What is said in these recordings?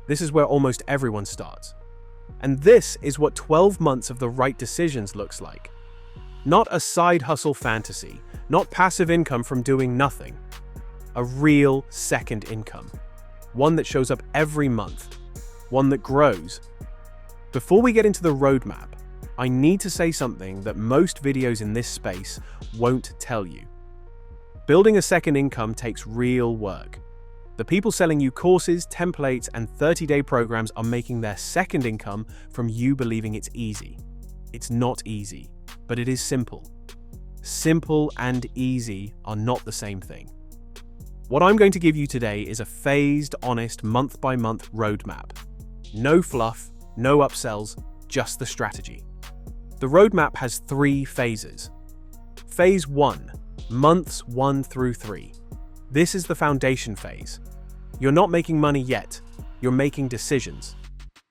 This is where almost everyone starts. And this is what 12 months of the right decisions looks like. Not a side hustle fantasy, not passive income from doing nothing. A real second income. One that shows up every month. One that grows. Before we get into the roadmap, I need to say something that most videos in this space won't tell you. Building a second income takes real work. The people selling you courses, templates, and 30-day programs are making their second income from you believing it's easy. It's not easy, but it is simple. Simple and easy are not the same thing. What I'm going to give you today is a phased, honest, month-by-month roadmap. No fluff, no upsells, just the strategy. The roadmap has 3 phases. Phase 1, months 1 through 3. This is the foundation phase. You're not making money yet, you're making decisions.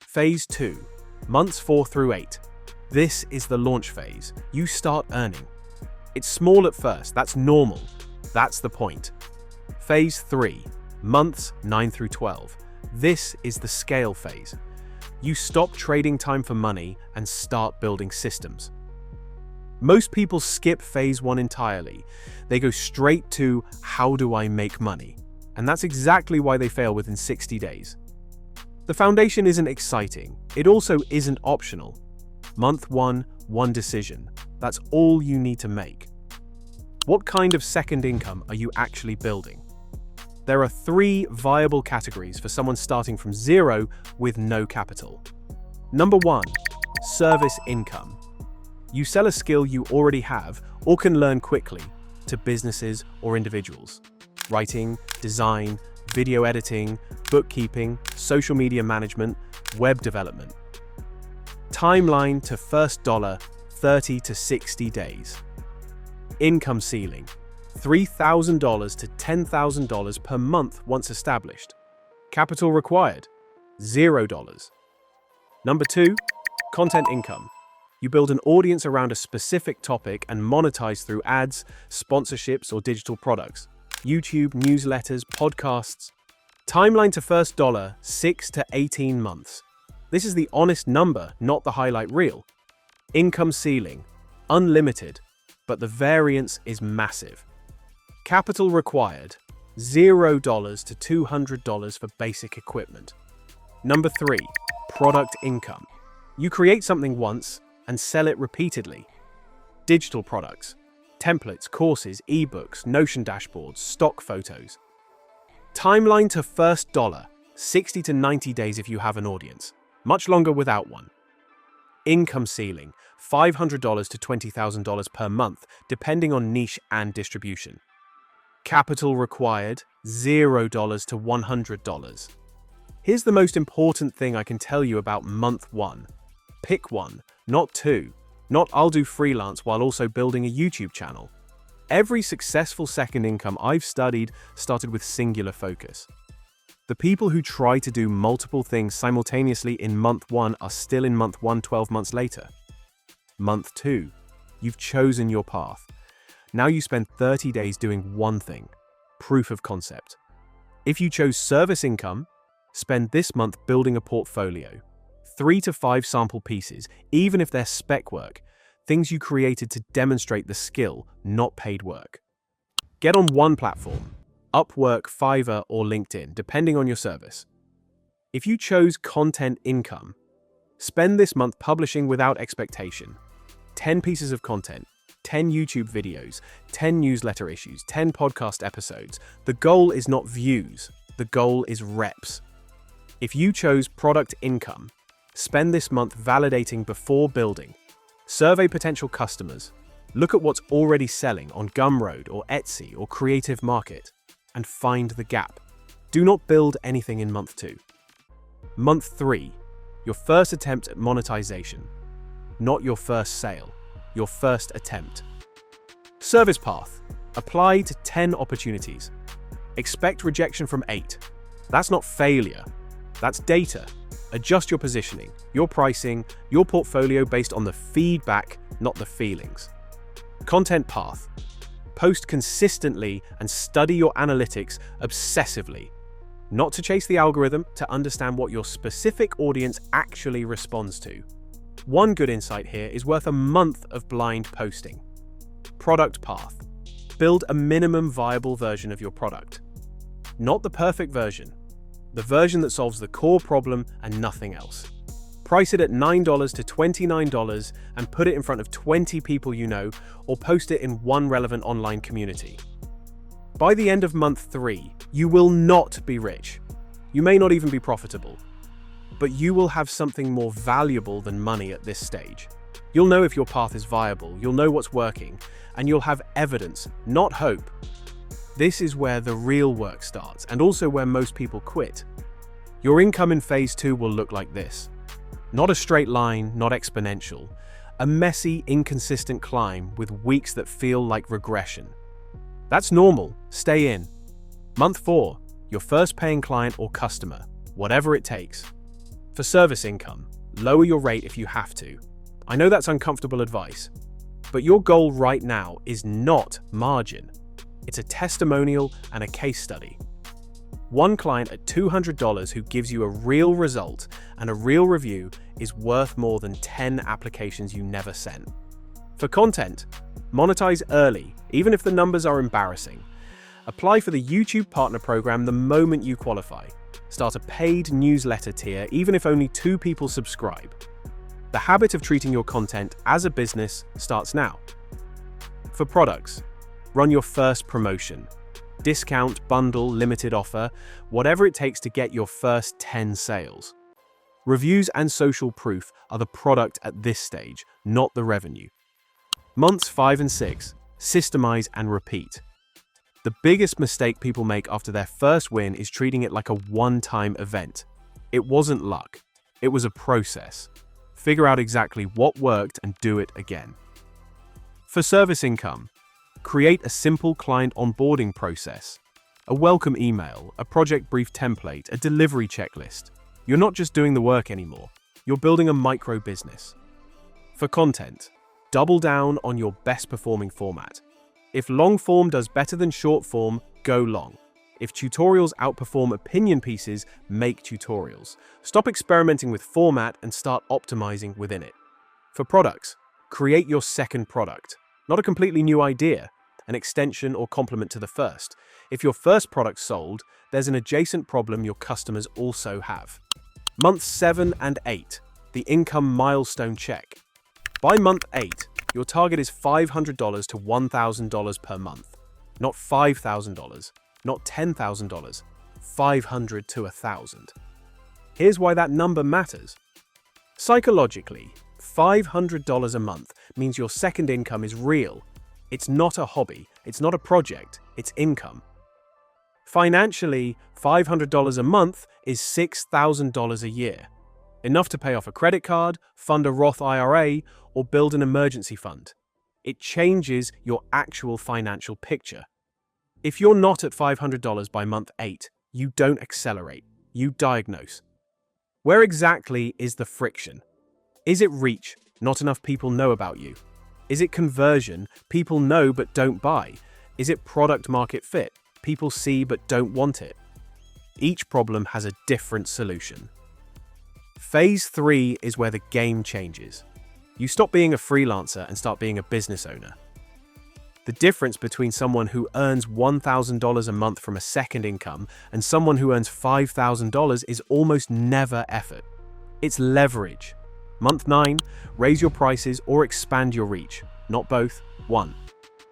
Phase 2, months 4 through 8. This is the launch phase. You start earning. It's small at first, that's normal. That's the point. Phase 3, months 9 through 12. This is the scale phase. You stop trading time for money and start building systems. Most people skip phase 1 entirely. They go straight to, how do I make money? And that's exactly why they fail within 60 days. The foundation isn't exciting. It also isn't optional. Month 1, one decision. That's all you need to make. What kind of second income are you actually building? There are 3 viable categories for someone starting from zero with no capital. Number 1, service income. You sell a skill you already have or can learn quickly to businesses or individuals. Writing, design, video editing, bookkeeping, social media management, web development. Timeline to first dollar, 30 to 60 days. Income ceiling, $3,000 to $10,000 per month once established. Capital required, $0. Number 2, content income. You build an audience around a specific topic and monetize through ads, sponsorships, or digital products. YouTube, newsletters, podcasts. Timeline to first dollar, 6 to 18 months. This is the honest number, not the highlight reel. Income ceiling, unlimited, but the variance is massive. Capital required, $0 to $200 for basic equipment. Number 3, product income. You create something once and sell it repeatedly. Digital products, templates, courses, ebooks, Notion dashboards, stock photos. Timeline to first dollar, 60 to 90 days if you have an audience. Much longer without one. Income ceiling, $500 to $20,000 per month, depending on niche and distribution. Capital required, $0 to $100. Here's the most important thing I can tell you about month 1. Pick one, not 2. Not I'll do freelance while also building a YouTube channel. Every successful second income I've studied started with singular focus. The people who try to do multiple things simultaneously in month 1 are still in month 1 12 months later. Month 2, you've chosen your path. Now you spend 30 days doing one thing, proof of concept. If you chose service income, spend this month building a portfolio. 3 to 5 sample pieces, even if they're spec work, things you created to demonstrate the skill, not paid work. Get on one platform, Upwork, Fiverr, or LinkedIn, depending on your service. If you chose content income, spend this month publishing without expectation. 10 pieces of content, 10 YouTube videos, 10 newsletter issues, 10 podcast episodes. The goal is not views, the goal is reps. If you chose product income, spend this month validating before building. Survey potential customers. Look at what's already selling on Gumroad or Etsy or Creative Market and find the gap. Do not build anything in month 2. Month 3, your first attempt at monetization. Not your first sale, your first attempt. Service path. Apply to 10 opportunities. Expect rejection from 8. That's not failure. That's data. Adjust your positioning, your pricing, your portfolio based on the feedback, not the feelings. Content path. Post consistently and study your analytics obsessively. Not to chase the algorithm, to understand what your specific audience actually responds to. One good insight here is worth a month of blind posting. Product path. Build a minimum viable version of your product. Not the perfect version. The version that solves the core problem and nothing else. Price it at $9 to $29 and put it in front of 20 people you know, or post it in one relevant online community. By the end of month 3, you will not be rich. You may not even be profitable. But you will have something more valuable than money at this stage. You'll know if your path is viable, you'll know what's working, and you'll have evidence, not hope. This is where the real work starts, and also where most people quit. Your income in phase 2 will look like this. Not a straight line, not exponential. A messy, inconsistent climb with weeks that feel like regression. That's normal. Stay in. Month 4, your first paying client or customer, whatever it takes. For service income, lower your rate if you have to. I know that's uncomfortable advice, but your goal right now is not margin. It's a testimonial and a case study. One client at $200 who gives you a real result and a real review is worth more than 10 applications you never sent. For content, monetize early, even if the numbers are embarrassing. Apply for the YouTube Partner Program the moment you qualify. Start a paid newsletter tier, even if only 2 people subscribe. The habit of treating your content as a business starts now. For products, run your first promotion. Discount, bundle, limited offer, whatever it takes to get your first 10 sales. Reviews and social proof are the product at this stage, not the revenue. Months 5 and 6, systemize and repeat. The biggest mistake people make after their first win is treating it like a one-time event. It wasn't luck. It was a process. Figure out exactly what worked and do it again. For service income, create a simple client onboarding process. A welcome email, a project brief template, a delivery checklist. You're not just doing the work anymore. You're building a micro business. For content, double down on your best performing format. If long form does better than short form, go long. If tutorials outperform opinion pieces, make tutorials. Stop experimenting with format and start optimizing within it. For products, create your second product. Not a completely new idea, an extension or complement to the first. If your first product's sold, there's an adjacent problem your customers also have. Months 7 and 8, the income milestone check. By month 8, your target is $500 to $1,000 per month. Not $5,000, not $10,000, $500 to $1,000. Here's why that number matters. Psychologically, $500 a month means your second income is real. It's not a hobby, it's not a project, it's income. Financially, $500 a month is $6,000 a year. Enough to pay off a credit card, fund a Roth IRA, or build an emergency fund. It changes your actual financial picture. If you're not at $500 by month 8, you don't accelerate, you diagnose. Where exactly is the friction? Is it reach? Not enough people know about you. Is it conversion? People know but don't buy. Is it product market fit? People see but don't want it. Each problem has a different solution. Phase 3 is where the game changes. You stop being a freelancer and start being a business owner. The difference between someone who earns $1,000 a month from a second income and someone who earns $5,000 is almost never effort. It's leverage. Month 9, raise your prices or expand your reach. Not both, one.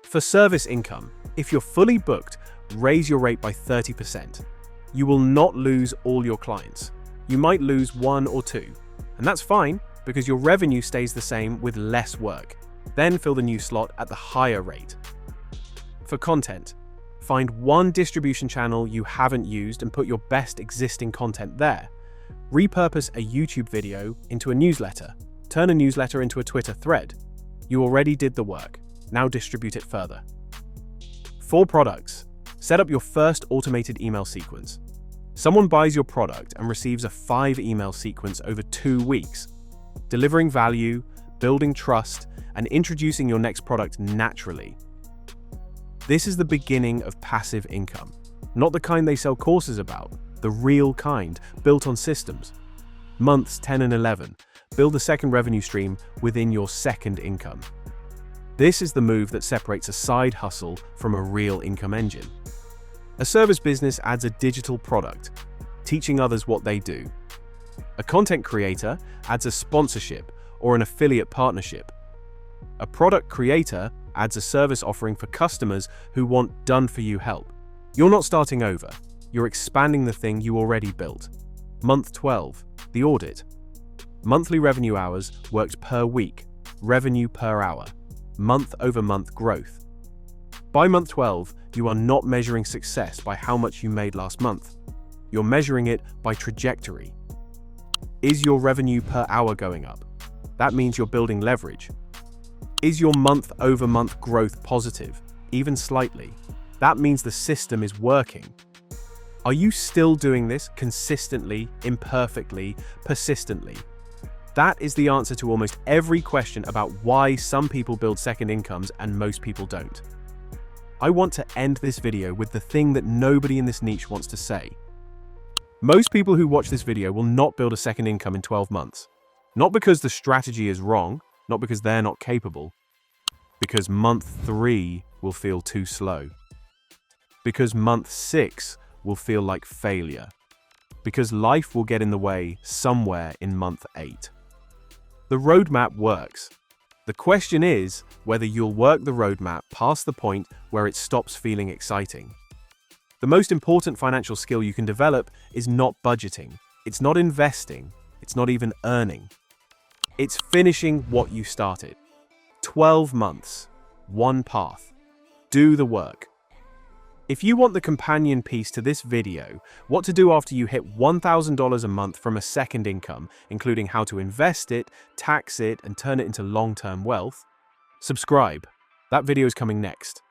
For service income, if you're fully booked, raise your rate by 30%. You will not lose all your clients. You might lose 1 or 2. And that's fine because your revenue stays the same with less work. Then fill the new slot at the higher rate. For content, find one distribution channel you haven't used and put your best existing content there. Repurpose a YouTube video into a newsletter. Turn a newsletter into a Twitter thread. You already did the work. Now distribute it further. For products, set up your first automated email sequence. Someone buys your product and receives a 5-email sequence over 2 weeks, delivering value, building trust, and introducing your next product naturally. This is the beginning of passive income, not the kind they sell courses about, the real kind, built on systems. Months 10 and 11. Build a second revenue stream within your second income. This is the move that separates a side hustle from a real income engine. A service business adds a digital product, teaching others what they do. A content creator adds a sponsorship or an affiliate partnership. A product creator adds a service offering for customers who want done-for-you help. You're not starting over, you're expanding the thing you already built. Month 12, the audit. Monthly revenue hours worked per week, revenue per hour, month-over-month growth. By month 12, you are not measuring success by how much you made last month. You're measuring it by trajectory. Is your revenue per hour going up? That means you're building leverage. Is your month-over-month growth positive, even slightly? That means the system is working. Are you still doing this consistently, imperfectly, persistently? That is the answer to almost every question about why some people build second incomes and most people don't. I want to end this video with the thing that nobody in this niche wants to say. Most people who watch this video will not build a second income in 12 months. Not because the strategy is wrong, not because they're not capable, because month 3 will feel too slow. Because month 6 will feel like failure. Because life will get in the way somewhere in month 8. The roadmap works. The question is whether you'll work the roadmap past the point where it stops feeling exciting. The most important financial skill you can develop is not budgeting. It's not investing. It's not even earning. It's finishing what you started. 12 months, one path. Do the work. If you want the companion piece to this video, what to do after you hit $1,000 a month from a second income, including how to invest it, tax it, and turn it into long-term wealth, subscribe. That video is coming next.